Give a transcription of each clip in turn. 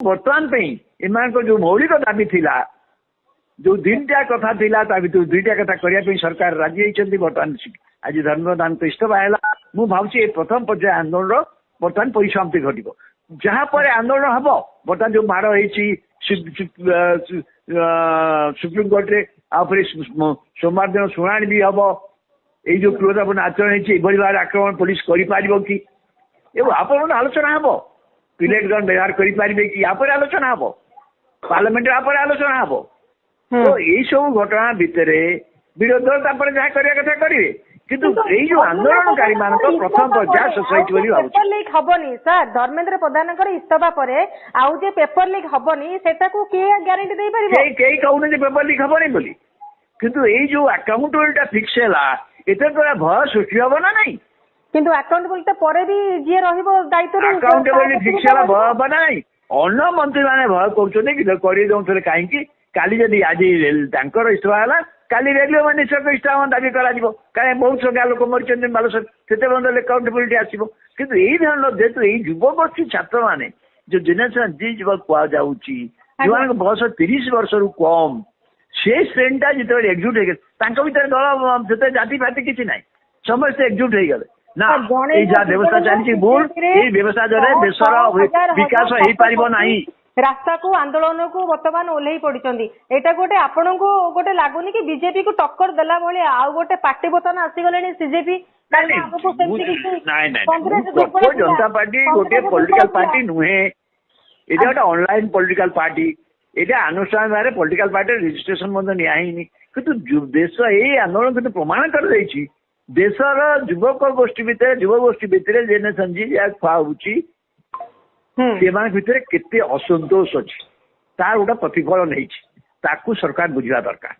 बर्तमान एम जो मौलिक दाबी थिला जो दुईटा कथा थिला दुईटा कथा करने सरकार राजी होती बर्तमान आज धर्मेन्द्र प्रधान तो इस्तफा है मुझे भावी प्रथम पर्याय आंदोलन बर्तमान परिसमाप्ति घटो जहाँपर आंदोलन हम बर्तमान जो माड़ होती सुप्रीम कोर्ट रे आउे सोमवार दिन शुणाणी भी हम यो क्रोधपूर्ण आचरण होती आक्रमण पुलिस कर कि आप आलोचना हम पिलेट गन व्यवहार करें कि यापर आलोचना हम पार्लियामेंट आलोचना हम तो यही सब घटना भितर विरोध दल जहाँ करने कथा करेंगे किंतु जो आंदोलनकारी मान प्रथम पर्याय सोसाइटी पेपर लीक हबनी सर धर्मेन्द्र प्रधान इस्तफा पर आउ जे पेपर लीक हबनी सेटा को किए ग्यारंटी दे परिबो कई कहूने पेपर लीक हबनी बोली किंतु यही जो अकाउंटेबिलिटी फिक्स है एते तो भय सृष्टि हम ना नहीं किंतु अकाउंटेबिलिटी पर भी जे रहइबो दायित्व अकाउंटेबिलिटी फिक्स है भय हम ना नहीं अन्य मंत्री माने भय करछने कि करि दउथले काहेकि काली जदि आज तांकर इस्तफा है काली रेडियो में निश्चय इस्तफा दाबी करा कहीं बहुत संख्या लोक मरी बालेश्वर से बंद अकाउंटेबिलिटी आसो कितु यही धरण जेहतु यही युवगोष्ठी छात्र मैंने जो जेनेरेशन जी युवक कहुच्छी जो बयस 30 वर्ष रु कम से श्रेणीटा जो एकजुट हो भर दल से जाति फाति किसी ना समस्ते एकजुट हो गले ना जहाँ व्यवस्था चली भूल ये व्यवस्था द्वारा देशर विकास हो पार ना रास्ता को आंदोलन को बर्तमान ओल्लई पड़ती एटा गोटे आपण को गोटे लगुनि कि बीजेपी को टक्कर देला भली आउ गोटे पार्टी बर्तमान आसीगले सीजेपी जनता पार्टी गोटे पॉलिटिकल पार्टी नुहे ये गोटे ऑनलाइन पॉलिटिकल पार्टी ये अनुष्ठान द्वारा पॉलिटिकल पार्टी रजिस्ट्रेशन नियानी किंतु देश ये आंदोलन किंतु प्रमाण कर देशर युवक गोष्ठी भितर युव गोष्ठी भितर जेनेरेशन जी खुआची भितर केते असंतोष अच्छी तार गोटे प्रतिफलन नहीं सरकार बुझा दरकार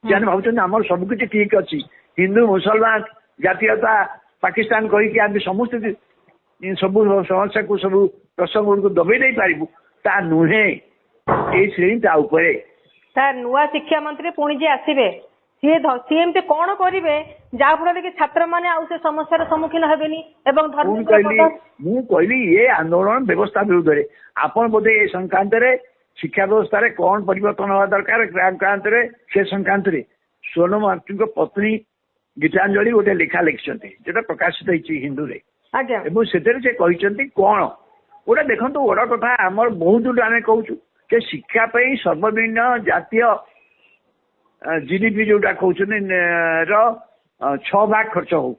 जाने भावुँ आम सबकि ठीक अच्छी हिंदू मुसलमान जातीयता पाकिस्तान कहीकि समस्त सब समस्या को सब प्रसंग गुड़ दबे नहीं पारू ता नुहे ये श्रेणी सर नुआ शिक्षा मंत्री पुणी जे आसवे सी एमती कौन करेंगे जहाँफल कि छात्र मैंने से समस्या सम्मुखीन हेनी मु कहली ये आंदोलन व्यवस्था विरुद्ध में आपन बोधे ये संक्रांत शिक्षा व्यवस्था कौन परिवर्तन हवा दरकार संक्रांत से संक्रांत सोनम वागचुक पत्नी गीतांजलि गोटे लेखा लिखिं जो प्रकाशित होती हिंदू से कौन गोटे देखो गोटे कथा आम बहुत आम कहूँ शिक्षा सर्वनिम्न जातीय जीडीपी जोटा कहते 6 भाग खर्च हो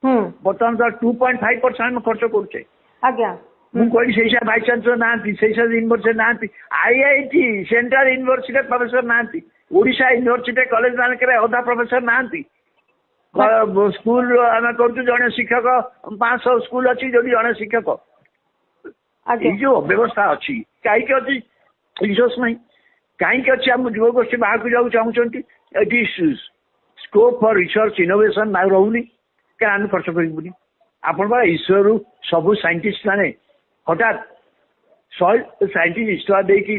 बर्तमान तो 2.5% खर्च करुचे मुझे से भाइस चांसलर ना यूनिवर्सिटी ना आईआईटी सेंट्रल यूनिवर्सिटी प्रोफेसर ना ओडिशा यूनिवर्सिटी कॉलेज मानक अधा प्रोफेसर ना स्कूल आम कर जड़े शिक्षक 500 स्कूल अच्छी जो जड़े शिक्षक ये जो व्यवस्था अच्छी कहीं अच्छी रिसोर्स नहीं कहीं अच्छी आम युवगोष्ठी बाहर को जाऊ चाहते स्कोप फॉर रिसर्च इनोवेशन ना रोनी क्या आम खर्च करूनी आपण ईश्वर सबू साइंटिस्ट माने हठात 100 साइंटिस्ट इस्तफा देकी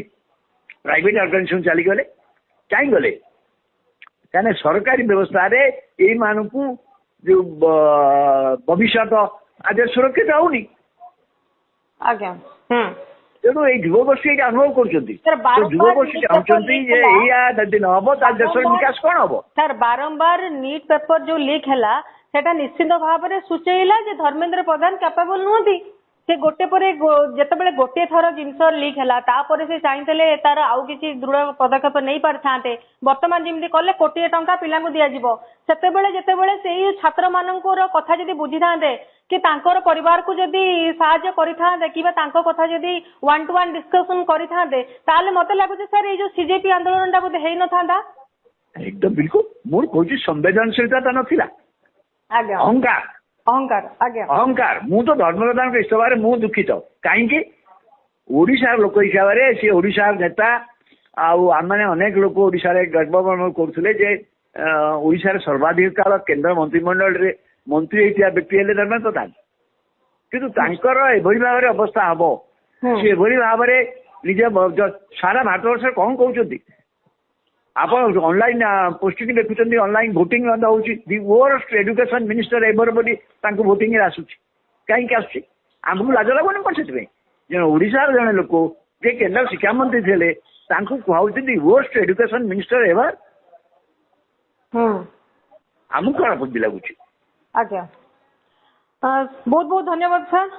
प्राइवेट ऑर्गेनाइजेशन चलीगले कहीं गले क्या सरकारी व्यवस्था ये मानक जो भविष्य आज सुरक्षित होनी तेणु ये युवगोष्ठी अनुभव कर युवगोष्ठी चाहते हम देश विकास कौन हम सर बारंबार नीट पेपर जो लीक है सेटा निश्चित भाव में सूचेला जे धर्मेन्द्र प्रधान कैपेबल नुहति से गोटे पर जिते गोटे थर जिनस लीक है से चाहिए तार आउ कि दृढ़ पदक्षेप नहीं पारि था बर्तमान जमी कले कोटी टंका पिला दिज्वे जितेबाला से छात्र मान कथा जब बुझी था कि तांकर परिवार को जदि साहाय्य करिथांते कि तांको कथा जदि 1-to-1 डिस्कशन करिथांते ताले मते लागुचे सर ये जो सीजेपी आंदोलनटा बोधे हेई नथांता एकदम बिल्कुल मोर कोची संवेदनशीलता त नथिला आज्ञा अहंकार अहंकार आज्ञा अहंकार मु तो धर्मप्रधान के इस्तफा मु दुखित काहेकि ओडिशा लोक हिसाब से सी ओडिशा नेता आम मैंने अनेक लोक ओडिशा गर्व करते जे ओडिशा सर्वाधिक काल केंद्र मंत्रिमंडल रे मंत्री होता व्यक्ति है धर्मेन्द्र प्रधान किंतु एभली भाव अवस्था हम सी भाव निजे सारा भारत वर्ष कौन कहते आप ऑनलाइन पोस्टिंग देखुं ऑनलाइन भोटिंग दि वर्स्ट एजुकेशन मिनिस्टर एवर बोली भोटिंग आसूँ कहीं आमको लाज लगुनि कौन से ओडिशा जड़े लोक जे केन्द्र शिक्षा मंत्री थे कहते वर्स्ट एजुकेशन मिनिस्टर एवर आमको कौन बुद्धि लगुच। आज्ञा बहुत बहुत धन्यवाद सर।